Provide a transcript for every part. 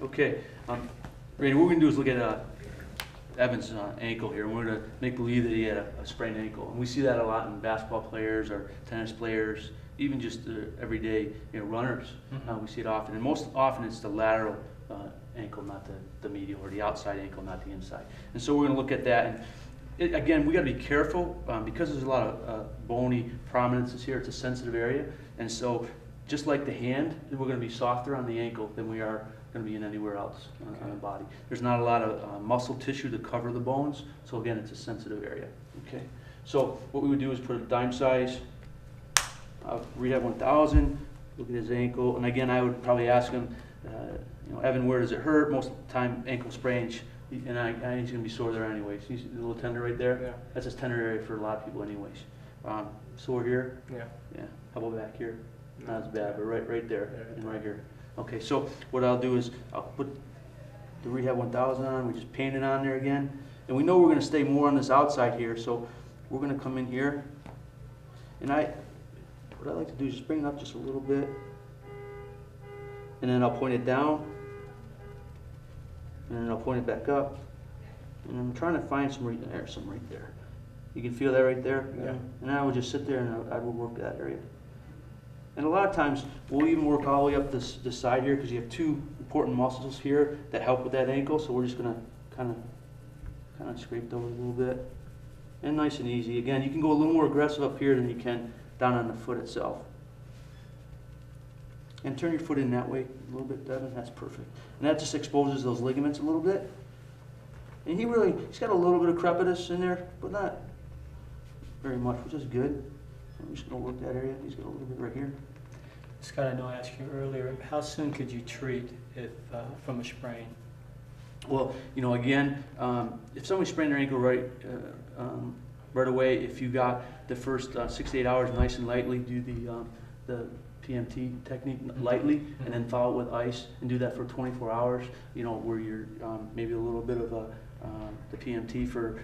Okay, Randy, what we're going to do is look at Evan's ankle here, and we're going to make believe that he had a sprained ankle. And we see that a lot in basketball players or tennis players, even just everyday runners. We see it often, and most often it's the lateral ankle, not the medial, or the outside ankle, not the inside. And so we're going to look at that. And again, we got to be careful because there's a lot of bony prominences here. It's a sensitive area, and so just like the hand, we're going to be softer on the ankle than we are going to be in anywhere else on the body. There's not a lot of muscle tissue to cover the bones, so again, it's a sensitive area. Okay, so what we would do is put a dime size Rehab 1000, look at his ankle, and again, I would probably ask him, Evan, where does it hurt? Most of the time, ankle sprains, and he's going to be sore there anyways. He's a little tender right there. Yeah. That's his tender area for a lot of people anyways. Sore here? Yeah. Yeah. How about back here? Not as bad, but right there, and right here. Okay, so what I'll do is I'll put the Rehab 1000 on. We just paint it on there again, and we know we're going to stay more on this outside here, so we're going to come in here, and what I like to do is just bring it up just a little bit, and then I'll point it down, and then I'll point it back up, and I'm trying to find some right there. You can feel that right there? Yeah. And I would just sit there and I would work that area. And a lot of times, we'll even work all the way up this side here, because you have two important muscles here that help with that ankle, so we're just going to kind of scrape those a little bit. And nice and easy. Again, you can go a little more aggressive up here than you can down on the foot itself. And turn your foot in that way a little bit, Devin. That's perfect. And that just exposes those ligaments a little bit. And he's got a little bit of crepitus in there, but not very much, which is good. I'm just going to work that area. He's got a little bit right here. Scott, I know I asked you earlier, how soon could you treat if from a sprain? Well, again, if somebody sprained their ankle right away, if you got the first 6 to 8 hours nice and lightly, do the PMT technique lightly, and then follow it with ice, and do that for 24 hours, where you're maybe a little bit of the PMT for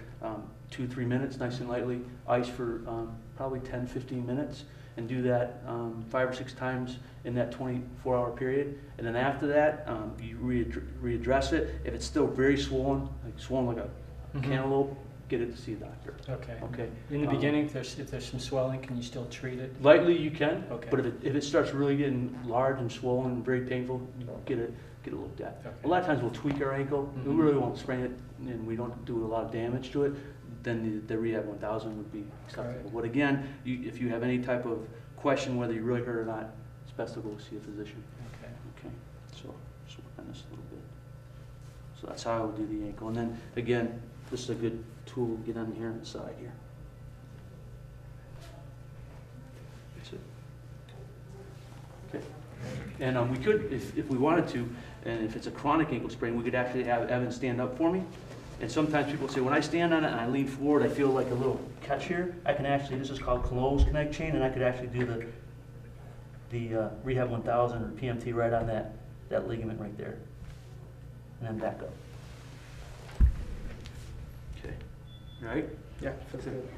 2-3 minutes, nice and lightly, ice for probably 10-15 minutes, and do that 5 or 6 times in that 24-hour period. And then after that, you readdress it. If it's still very swollen like a cantaloupe, get it to see a doctor. Okay. Okay. In the beginning, if there's some swelling, can you still treat it? Lightly, you can. Okay. But if it starts really getting large and swollen and very painful, you get it looked at. Okay. A lot of times we'll tweak our ankle. We really won't sprain it, and we don't do a lot of damage to it. Then the Rehab 1000 would be acceptable. Right. But again, if you have any type of question whether you really hurt or not, it's best to go see a physician. Okay. Okay. So just work on this a little bit. So that's how I would do the ankle. And then again, this is a good tool to get on here on the side here. That's it. Okay. And we could, if we wanted to, and if it's a chronic ankle sprain, we could actually have Evan stand up for me. And sometimes people say, when I stand on it and I lean forward, I feel like a little catch here. I can actually, this is called closed connect chain, and I could actually do the Rehab 1000 or PMT right on that ligament right there. And then back up. Okay. All right? Yeah, that's good.